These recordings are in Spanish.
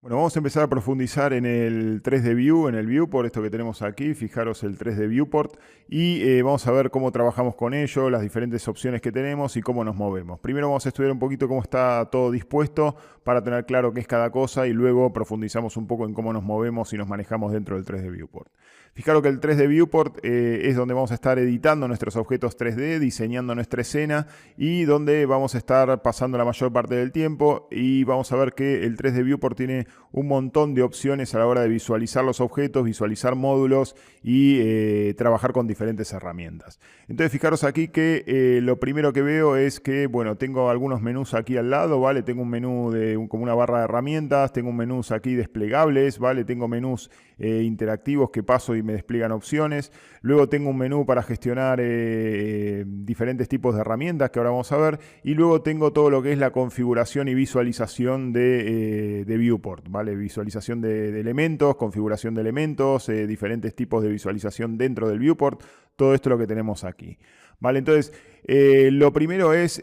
Bueno, vamos a empezar a profundizar en el 3D View, en el viewport, esto que tenemos aquí. Fijaros el 3D Viewport y vamos a ver cómo trabajamos con ello, las diferentes opciones que tenemos y cómo nos movemos. Primero vamos a estudiar un poquito cómo está todo dispuesto para tener claro qué es cada cosa y luego profundizamos un poco en cómo nos movemos y nos manejamos dentro del 3D Viewport. Fijaros que el 3D Viewport es donde vamos a estar editando nuestros objetos 3D, diseñando nuestra escena y donde vamos a estar pasando la mayor parte del tiempo, y vamos a ver que el 3D Viewport tiene un montón de opciones a la hora de visualizar los objetos, visualizar módulos y trabajar con diferentes herramientas. Entonces fijaros aquí que lo primero que veo es que, bueno, tengo algunos menús aquí al lado, ¿vale? Tengo un menú como una barra de herramientas, tengo menús aquí desplegables, ¿vale? Tengo menús interactivos que paso y me despliegan opciones. Luego tengo un menú para gestionar diferentes tipos de herramientas que ahora vamos a ver. Y luego tengo todo lo que es la configuración y visualización de Viewport, ¿vale? Visualización de elementos, configuración de elementos, diferentes tipos de visualización dentro del Viewport. Todo esto es lo que tenemos aquí. Vale, entonces lo primero es,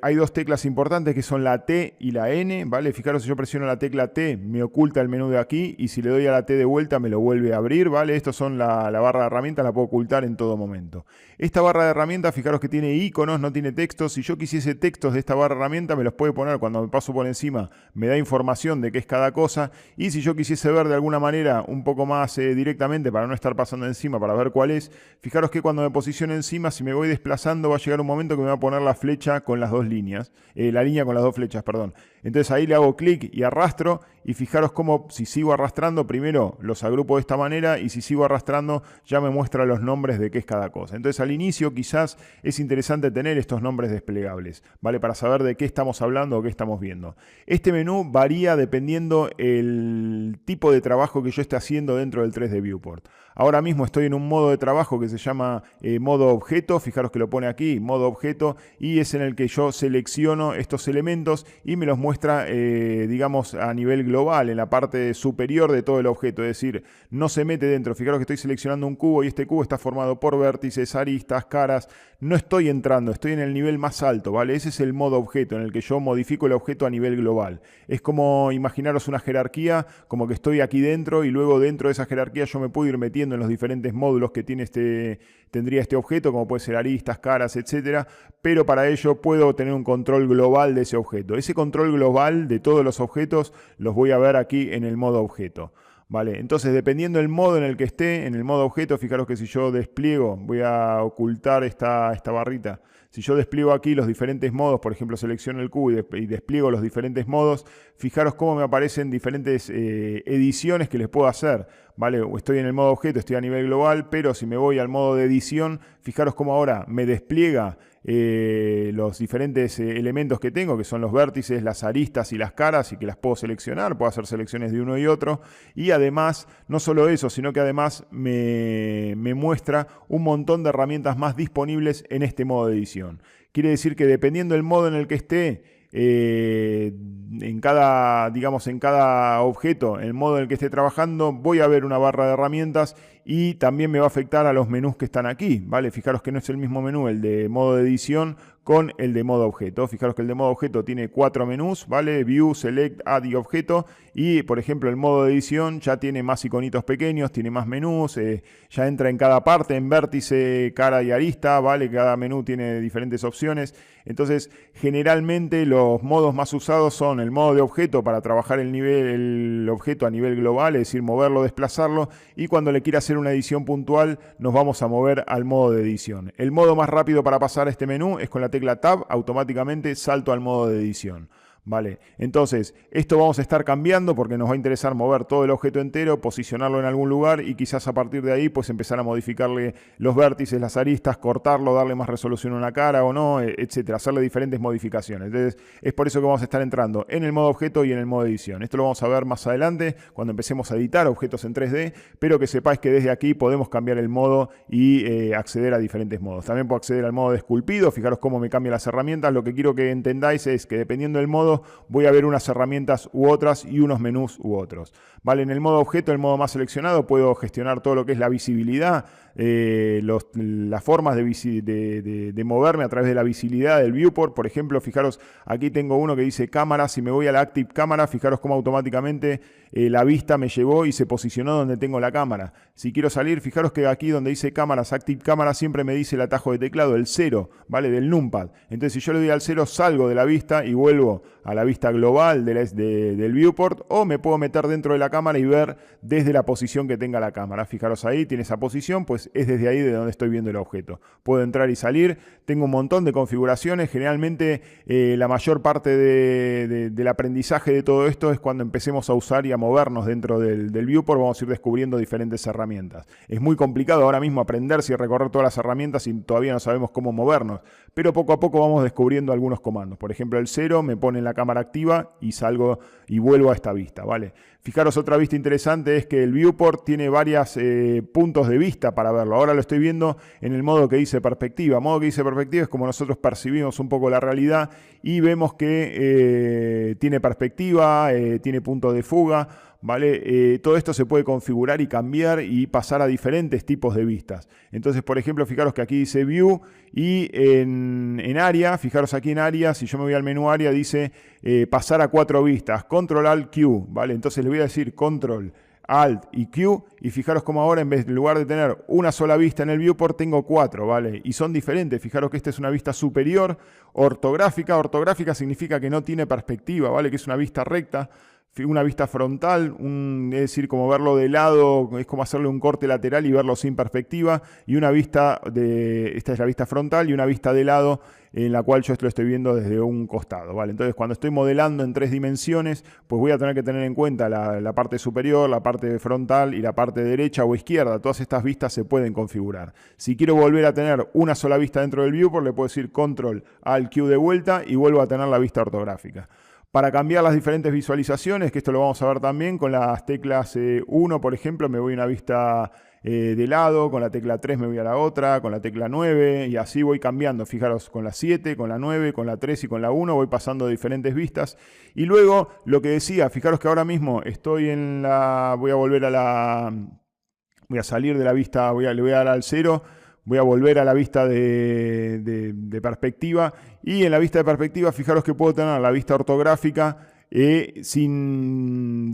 hay dos teclas importantes que son la T y la N, ¿vale? Fijaros, si yo presiono la tecla T me oculta el menú de aquí, y si le doy a la T de vuelta me lo vuelve a abrir, ¿vale? Estos son la barra de herramientas, la puedo ocultar en todo momento. Esta barra de herramientas, fijaros que tiene iconos, no tiene textos. Si yo quisiese textos de esta barra de herramientas me los puede poner cuando me paso por encima, me da información de qué es cada cosa, y si yo quisiese ver de alguna manera un poco más directamente para no estar pasando encima, para ver cuál es, fijaros que cuando me posiciono encima, si me voy desplazando va a llegar un momento que me va a poner la flecha con las dos líneas, la línea con las dos flechas, perdón. Entonces ahí le hago clic y arrastro, y fijaros cómo si sigo arrastrando, primero los agrupo de esta manera, y si sigo arrastrando ya me muestra los nombres de qué es cada cosa. Entonces al inicio quizás es interesante tener estos nombres desplegables, ¿vale? Para saber de qué estamos hablando o qué estamos viendo. Este menú varía dependiendo el tipo de trabajo que yo esté haciendo dentro del 3D Viewport. Ahora mismo estoy en un modo de trabajo que se llama modo objeto, fijaros que lo pone aquí, modo objeto, y es en el que yo selecciono estos elementos y me los muestra, digamos, a nivel global, en la parte superior de todo el objeto, es decir, no se mete dentro. Fijaros que estoy seleccionando un cubo y este cubo está formado por vértices, aristas, caras. No estoy entrando, estoy en el nivel más alto, ¿vale? Ese es el modo objeto, en el que yo modifico el objeto a nivel global. Es como imaginaros una jerarquía, como que estoy aquí dentro y luego dentro de esa jerarquía yo me puedo ir metiendo en los diferentes módulos que tendría este objeto, como puede ser aristas, caras, etcétera, pero para ello puedo tener un control global de ese objeto. Ese control global de todos los objetos los voy a ver aquí en el modo objeto. Vale, entonces dependiendo del modo en el que esté, en el modo objeto, fijaros que si yo despliego, voy a ocultar esta barrita. Si yo despliego aquí los diferentes modos, por ejemplo selecciono el cubo y despliego los diferentes modos, fijaros cómo me aparecen diferentes ediciones que les puedo hacer. ¿Vale? Estoy en el modo objeto, estoy a nivel global, pero si me voy al modo de edición, fijaros cómo ahora me despliega los diferentes elementos que tengo, que son los vértices, las aristas y las caras, y que las puedo seleccionar, puedo hacer selecciones de uno y otro, y además, no solo eso, sino que además me muestra un montón de herramientas más disponibles en este modo de edición. Quiere decir que dependiendo del modo en el que esté, en cada objeto, el modo en el que esté trabajando, voy a ver una barra de herramientas, y también me va a afectar a los menús que están aquí, ¿vale? Fijaros que no es el mismo menú el de modo de edición con el de modo objeto. Fijaros que el de modo objeto tiene 4 menús, ¿vale? View, Select, Add y Objeto. Y, por ejemplo, el modo de edición ya tiene más iconitos pequeños, tiene más menús, ya entra en cada parte, en vértice, cara y arista, ¿vale? Cada menú tiene diferentes opciones. Entonces, generalmente los modos más usados son el modo de objeto para trabajar el objeto a nivel global, es decir, moverlo, desplazarlo, y cuando le quiera hacer una edición puntual, nos vamos a mover al modo de edición. El modo más rápido para pasar a este menú es con la tecla Tab, automáticamente salto al modo de edición. Vale, entonces esto vamos a estar cambiando porque nos va a interesar mover todo el objeto entero, posicionarlo en algún lugar y quizás a partir de ahí pues empezar a modificarle los vértices, las aristas, cortarlo, darle más resolución a una cara o no, etcétera, hacerle diferentes modificaciones. Entonces es por eso que vamos a estar entrando en el modo objeto y en el modo edición. Esto lo vamos a ver más adelante cuando empecemos a editar objetos en 3D, pero que sepáis que desde aquí podemos cambiar el modo y acceder a diferentes modos. También puedo acceder al modo de esculpido, fijaros cómo me cambian las herramientas. Lo que quiero que entendáis es que dependiendo del modo modos voy a ver unas herramientas u otras y unos menús u otros. ¿Vale? En el modo objeto, el modo más seleccionado, puedo gestionar todo lo que es la visibilidad, las formas de moverme a través de la visibilidad del viewport. Por ejemplo, fijaros, aquí tengo uno que dice cámara. Si me voy a la Active Cámara, fijaros cómo automáticamente la vista me llevó y se posicionó donde tengo la cámara. Si quiero salir, fijaros que aquí donde dice cámaras, Active Cámara, siempre me dice el atajo de teclado, el 0, ¿vale? Del numpad. Entonces, si yo le doy al 0, salgo de la vista y vuelvo a la vista global del viewport, o me puedo meter dentro de la cámara y ver desde la posición que tenga la cámara. Fijaros ahí, tiene esa posición, pues es desde ahí de donde estoy viendo el objeto. Puedo entrar y salir, tengo un montón de configuraciones. Generalmente la mayor parte del aprendizaje de todo esto es cuando empecemos a usar y a movernos dentro del viewport, vamos a ir descubriendo diferentes herramientas. Es muy complicado ahora mismo aprenderse y recorrer todas las herramientas y todavía no sabemos cómo movernos, pero poco a poco vamos descubriendo algunos comandos. Por ejemplo, el 0 me pone en la cámara activa y salgo y vuelvo a esta vista, ¿vale? Fijaros, otra vista interesante es que el viewport tiene varios puntos de vista para verlo. Ahora lo estoy viendo en el modo que dice perspectiva. Modo que dice perspectiva es como nosotros percibimos un poco la realidad y vemos que tiene perspectiva, tiene punto de fuga, ¿vale? Todo esto se puede configurar y cambiar y pasar a diferentes tipos de vistas. Entonces, por ejemplo, fijaros que aquí dice View y en área, fijaros aquí en área, si yo me voy al menú área, dice pasar a 4 vistas, Control Alt Q, ¿vale? Entonces le voy a decir Control Alt y Q, y fijaros como ahora en lugar de tener una sola vista en el viewport tengo 4, ¿vale? Y son diferentes. Fijaros que esta es una vista superior, ortográfica. Ortográfica significa que no tiene perspectiva, ¿vale? Que es una vista recta. Una vista frontal, es decir, como verlo de lado, es como hacerle un corte lateral y verlo sin perspectiva. Y una vista esta es la vista frontal, y una vista de lado en la cual yo lo estoy viendo desde un costado, ¿vale? Entonces, cuando estoy modelando en 3 dimensiones, pues voy a tener que tener en cuenta la parte superior, la parte frontal y la parte derecha o izquierda. Todas estas vistas se pueden configurar. Si quiero volver a tener una sola vista dentro del viewport, le puedo decir Control Alt Q de vuelta y vuelvo a tener la vista ortográfica. Para cambiar las diferentes visualizaciones, que esto lo vamos a ver también con las teclas 1, por ejemplo, me voy a una vista de lado, con la tecla 3 me voy a la otra, con la tecla 9, y así voy cambiando. Fijaros, con la 7, con la 9, con la 3 y con la 1 voy pasando de diferentes vistas. Y luego, lo que decía, fijaros que ahora mismo estoy en la... voy a salir de la vista, le voy a dar al 0. Voy a volver a la vista de perspectiva, y en la vista de perspectiva fijaros que puedo tener la vista ortográfica sin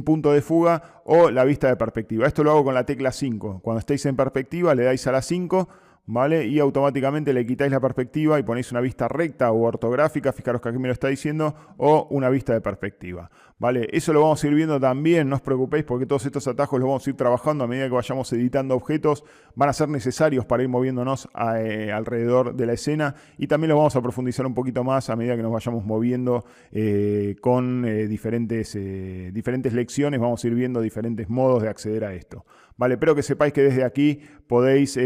punto de fuga, o la vista de perspectiva. Esto lo hago con la tecla 5. Cuando estéis en perspectiva le dais a la 5, ¿vale? Y automáticamente le quitáis la perspectiva y ponéis una vista recta o ortográfica, fijaros que aquí me lo está diciendo, o una vista de perspectiva, ¿vale? Eso lo vamos a ir viendo también, no os preocupéis, porque todos estos atajos los vamos a ir trabajando a medida que vayamos editando objetos. Van a ser necesarios para ir moviéndonos alrededor de la escena, y también los vamos a profundizar un poquito más a medida que nos vayamos moviendo con diferentes lecciones. Vamos a ir viendo diferentes modos de acceder a esto, ¿vale? Pero que sepáis que desde aquí podéis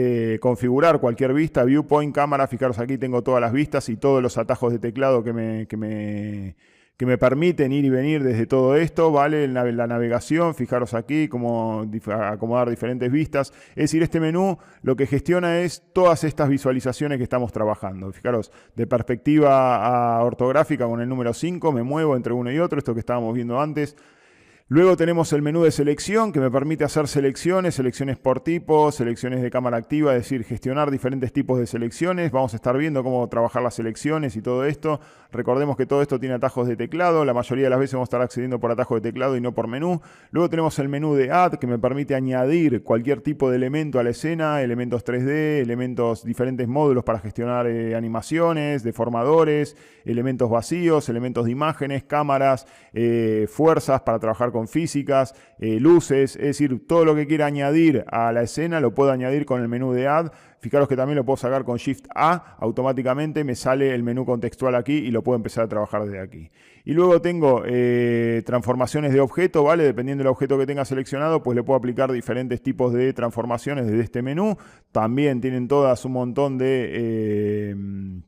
configurar cualquier vista, viewpoint, cámara. Fijaros, aquí tengo todas las vistas y todos los atajos de teclado que me permiten ir y venir desde todo esto, ¿vale? La navegación, fijaros aquí cómo acomodar diferentes vistas. Es decir, este menú lo que gestiona es todas estas visualizaciones que estamos trabajando. Fijaros, de perspectiva a ortográfica con el número 5, me muevo entre uno y otro, esto que estábamos viendo antes. Luego tenemos el menú de selección, que me permite hacer selecciones por tipo, selecciones de cámara activa, es decir, gestionar diferentes tipos de selecciones. Vamos a estar viendo cómo trabajar las selecciones y todo esto. Recordemos que todo esto tiene atajos de teclado. La mayoría de las veces vamos a estar accediendo por atajos de teclado y no por menú. Luego tenemos el menú de Add, que me permite añadir cualquier tipo de elemento a la escena, elementos 3D, diferentes módulos para gestionar animaciones, deformadores, elementos vacíos, elementos de imágenes, cámaras, fuerzas para trabajar con físicas, luces. Es decir, todo lo que quiera añadir a la escena lo puedo añadir con el menú de Add. Fijaros que también lo puedo sacar con Shift A, automáticamente me sale el menú contextual aquí y lo puedo empezar a trabajar desde aquí. Y luego tengo transformaciones de objeto, ¿vale? Dependiendo del objeto que tenga seleccionado, pues le puedo aplicar diferentes tipos de transformaciones desde este menú. También tienen todas un montón de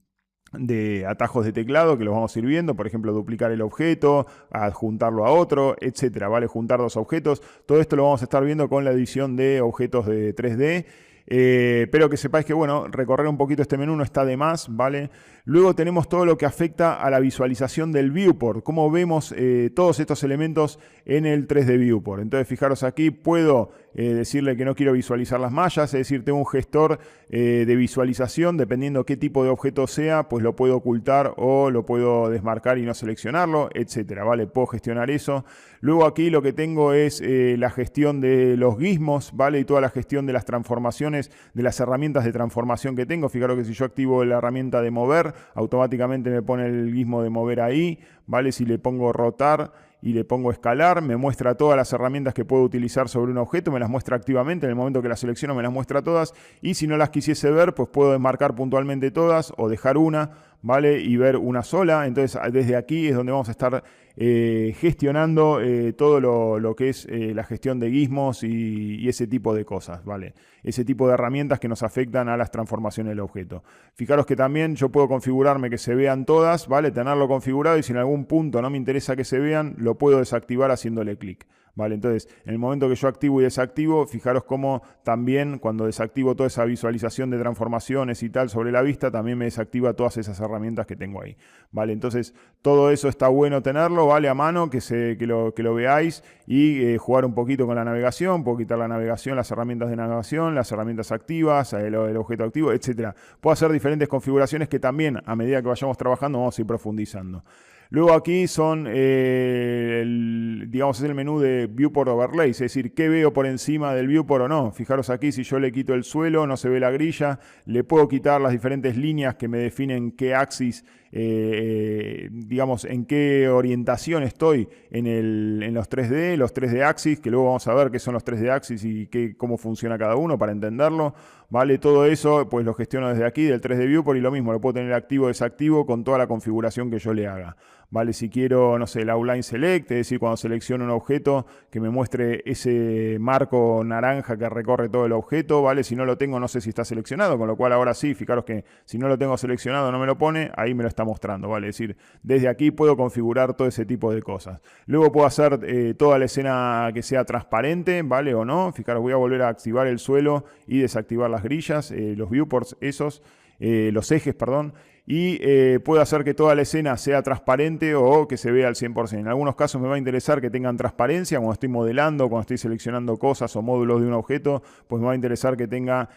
atajos de teclado que los vamos a ir viendo. Por ejemplo, duplicar el objeto, adjuntarlo a otro, etcétera, ¿vale? Juntar dos objetos. Todo esto lo vamos a estar viendo con la edición de objetos de 3D. Pero que sepáis que, bueno, recorrer un poquito este menú no está de más, ¿vale? Luego tenemos todo lo que afecta a la visualización del viewport, cómo vemos todos estos elementos en el 3D Viewport. Entonces, fijaros aquí, puedo decirle que no quiero visualizar las mallas, es decir, tengo un gestor de visualización, dependiendo qué tipo de objeto sea, pues lo puedo ocultar o lo puedo desmarcar y no seleccionarlo, etcétera, ¿vale? Puedo gestionar eso. Luego aquí lo que tengo es la gestión de los gizmos, ¿vale? Y toda la gestión de las transformaciones, de las herramientas de transformación que tengo. Fijaros que si yo activo la herramienta de mover, automáticamente me pone el gizmo de mover ahí, ¿vale? Si le pongo rotar y le pongo escalar, me muestra todas las herramientas que puedo utilizar sobre un objeto, me las muestra activamente, en el momento que las selecciono me las muestra todas, y si no las quisiese ver, pues puedo desmarcar puntualmente todas o dejar una, ¿vale? Y ver una sola. Entonces desde aquí es donde vamos a estar gestionando todo lo que es la gestión de gizmos y ese tipo de cosas, ¿vale? Ese tipo de herramientas que nos afectan a las transformaciones del objeto. Fijaros que también yo puedo configurarme que se vean todas, ¿vale? Tenerlo configurado, y si en algún punto no me interesa que se vean, lo puedo desactivar haciéndole clic. ¿Vale? Entonces, en el momento que yo activo y desactivo, fijaros cómo también cuando desactivo toda esa visualización de transformaciones y tal sobre la vista, también me desactiva todas esas herramientas que tengo ahí. ¿Vale? Entonces, todo eso está bueno tenerlo, ¿vale? A mano, que lo veáis y jugar un poquito con la navegación. Puedo quitar la navegación, las herramientas de navegación, las herramientas activas, el objeto activo, etc. Puedo hacer diferentes configuraciones que también, a medida que vayamos trabajando, vamos a ir profundizando. Luego aquí son, digamos, es el menú de Viewport Overlay, es decir, qué veo por encima del viewport o no. Fijaros aquí, si yo le quito el suelo, no se ve la grilla, le puedo quitar las diferentes líneas que me definen qué axis, digamos, en qué orientación estoy en los 3D axis, que luego vamos a ver qué son los 3D axis y cómo funciona cada uno para entenderlo. ¿Vale? Todo eso pues lo gestiono desde aquí, del 3D Viewport, y lo mismo, lo puedo tener activo o desactivo con toda la configuración que yo le haga. ¿Vale? Si quiero, no sé, el Outline Select, es decir, cuando selecciono un objeto, que me muestre ese marco naranja que recorre todo el objeto, ¿vale? Si no lo tengo, no sé si está seleccionado, con lo cual ahora sí, fijaros que si no lo tengo seleccionado, no me lo pone, ahí me lo está mostrando, ¿vale? Es decir, desde aquí puedo configurar todo ese tipo de cosas. Luego puedo hacer toda la escena que sea transparente, ¿vale? O no. Fijaros, voy a volver a activar el suelo y desactivar las grillas, los viewports esos, los ejes, perdón, y puedo hacer que toda la escena sea transparente o que se vea al 100%. En algunos casos me va a interesar que tengan transparencia, cuando estoy modelando, cuando estoy seleccionando cosas o módulos de un objeto, pues me va a interesar que tenga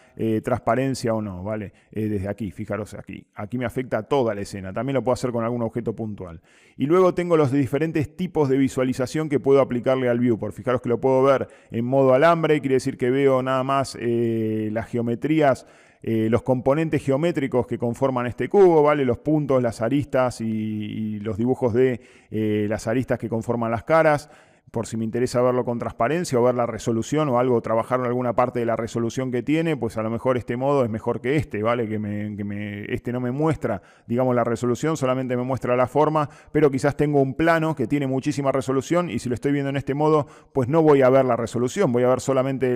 transparencia o no, ¿vale? Desde aquí, fijaros aquí. Aquí me afecta a toda la escena. También lo puedo hacer con algún objeto puntual. Y luego tengo los diferentes tipos de visualización que puedo aplicarle al viewport. Fijaros que lo puedo ver en modo alambre, quiere decir que veo nada más las geometrías, los componentes geométricos que conforman este cubo, ¿vale? Los puntos, las aristas y los dibujos de las aristas que conforman las caras, por si me interesa verlo con transparencia o ver la resolución o algo, trabajar en alguna parte de la resolución que tiene, pues a lo mejor este modo es mejor que este, ¿vale? Este no me muestra, digamos, la resolución, solamente me muestra la forma, pero quizás tengo un plano que tiene muchísima resolución y si lo estoy viendo en este modo, pues no voy a ver la resolución, voy a ver solamente,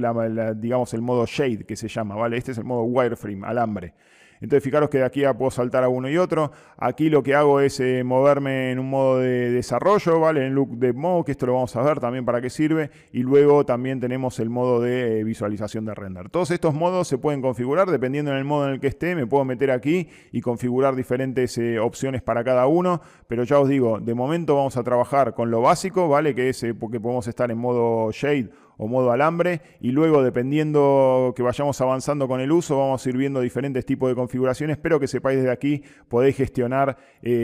digamos, el modo shade que se llama, ¿vale? Este es el modo wireframe, alambre. Entonces fijaros que de aquí ya puedo saltar a uno y otro. Aquí lo que hago es moverme en un modo de desarrollo, ¿vale? En Look Dev Mode, que esto lo vamos a ver también para qué sirve. Y luego también tenemos el modo de visualización de render. Todos estos modos se pueden configurar dependiendo en el modo en el que esté. Me puedo meter aquí y configurar diferentes opciones para cada uno. Pero ya os digo, de momento vamos a trabajar con lo básico, ¿vale? Que es porque podemos estar en modo Shade o modo alambre, y luego dependiendo que vayamos avanzando con el uso vamos a ir viendo diferentes tipos de configuraciones, pero que sepáis desde aquí podéis gestionar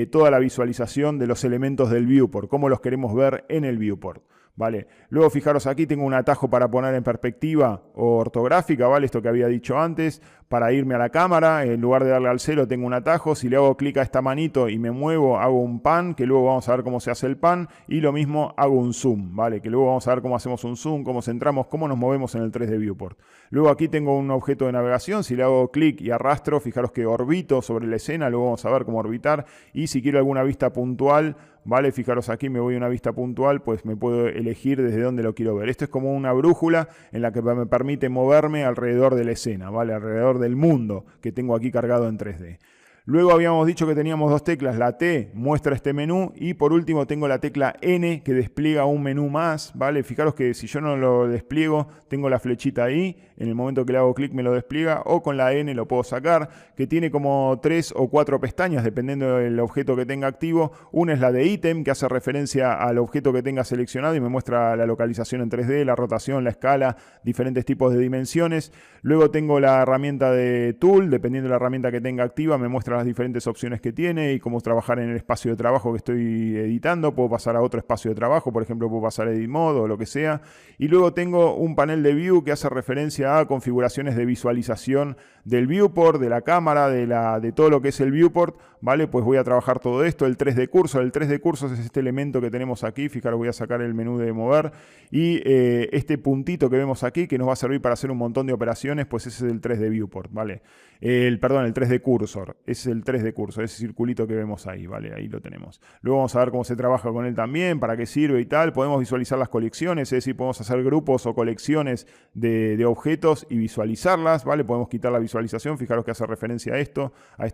toda la visualización de los elementos del viewport, cómo los queremos ver en el viewport. ¿Vale? Luego fijaros aquí tengo un atajo para poner en perspectiva o ortográfica, ¿vale? Esto que había dicho antes, para irme a la cámara, en lugar de darle al 0 tengo un atajo, si le hago clic a esta manito y me muevo hago un pan, que luego vamos a ver cómo se hace el pan, y lo mismo hago un zoom, ¿vale? Que luego vamos a ver cómo hacemos un zoom, cómo centramos, cómo nos movemos en el 3D Viewport. Luego aquí tengo un objeto de navegación, si le hago clic y arrastro, fijaros que orbito sobre la escena, luego vamos a ver cómo orbitar, y si quiero alguna vista puntual, ¿vale? Fijaros aquí, me voy a una vista puntual, pues me puedo elegir desde dónde lo quiero ver. Esto es como una brújula en la que me permite moverme alrededor de la escena, ¿vale? Alrededor del mundo que tengo aquí cargado en 3D. Luego habíamos dicho que teníamos dos teclas, la T muestra este menú y por último tengo la tecla N que despliega un menú más, ¿vale? Fijaros que si yo no lo despliego, tengo la flechita ahí, en el momento que le hago clic me lo despliega, o con la N lo puedo sacar, que tiene como 3 o 4 pestañas dependiendo del objeto que tenga activo. Una es la de ítem, que hace referencia al objeto que tenga seleccionado y me muestra la localización en 3D, la rotación, la escala, diferentes tipos de dimensiones. Luego tengo la herramienta de tool, dependiendo de la herramienta que tenga activa me muestra las diferentes opciones que tiene y cómo trabajar en el espacio de trabajo que estoy editando. Puedo pasar a otro espacio de trabajo, por ejemplo puedo pasar a edit mode o lo que sea. Y luego tengo un panel de view que hace referencia a configuraciones de visualización del viewport, de la cámara, de todo lo que es el viewport, ¿vale? Pues voy a trabajar todo esto. El 3D cursor, el 3D cursor es este elemento que tenemos aquí. Fijaros, voy a sacar el menú de mover y este puntito que vemos aquí que nos va a servir para hacer un montón de operaciones, pues ese es el 3D viewport, ¿vale? El 3D cursor, ese es el 3D cursor, ese circulito que vemos ahí, ¿vale? Ahí lo tenemos. Luego vamos a ver cómo se trabaja con él también, para qué sirve y tal. Podemos visualizar las colecciones, es decir, podemos hacer grupos o colecciones de objetos y visualizarlas, ¿vale? Podemos quitar la visualización, fijaros que hace referencia a esto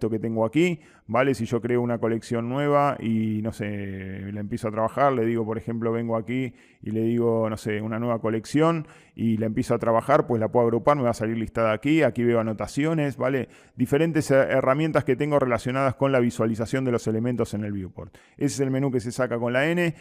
que tengo aquí, ¿vale? Si yo creo una colección nueva y, no sé, la empiezo a trabajar, le digo, por ejemplo, vengo aquí y le digo, no sé, una nueva colección y la empiezo a trabajar, pues la puedo agrupar, me va a salir listada aquí, aquí veo anotaciones, ¿vale? Diferentes herramientas que tengo relacionadas con la visualización de los elementos en el viewport. Ese es el menú que se saca con la N.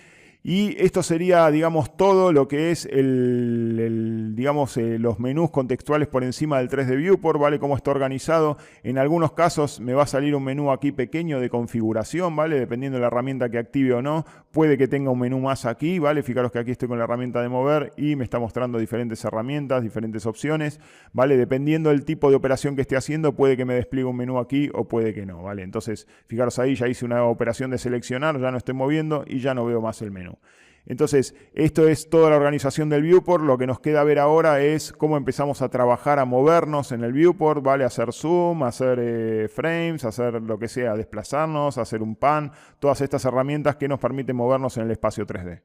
Y esto sería, digamos, todo lo que es los menús contextuales por encima del 3D Viewport, ¿vale? Cómo está organizado. En algunos casos me va a salir un menú aquí pequeño de configuración, ¿vale? Dependiendo de la herramienta que active o no. Puede que tenga un menú más aquí, ¿vale? Fijaros que aquí estoy con la herramienta de mover y me está mostrando diferentes herramientas, diferentes opciones, ¿vale? Dependiendo del tipo de operación que esté haciendo, puede que me despliegue un menú aquí o puede que no, ¿vale? Entonces, fijaros ahí, ya hice una operación de seleccionar, ya no estoy moviendo y ya no veo más el menú. Entonces, esto es toda la organización del viewport. Lo que nos queda ver ahora es cómo empezamos a trabajar, a movernos en el viewport, ¿vale? Hacer zoom, hacer frames, hacer lo que sea, desplazarnos, hacer un pan, todas estas herramientas que nos permiten movernos en el espacio 3D.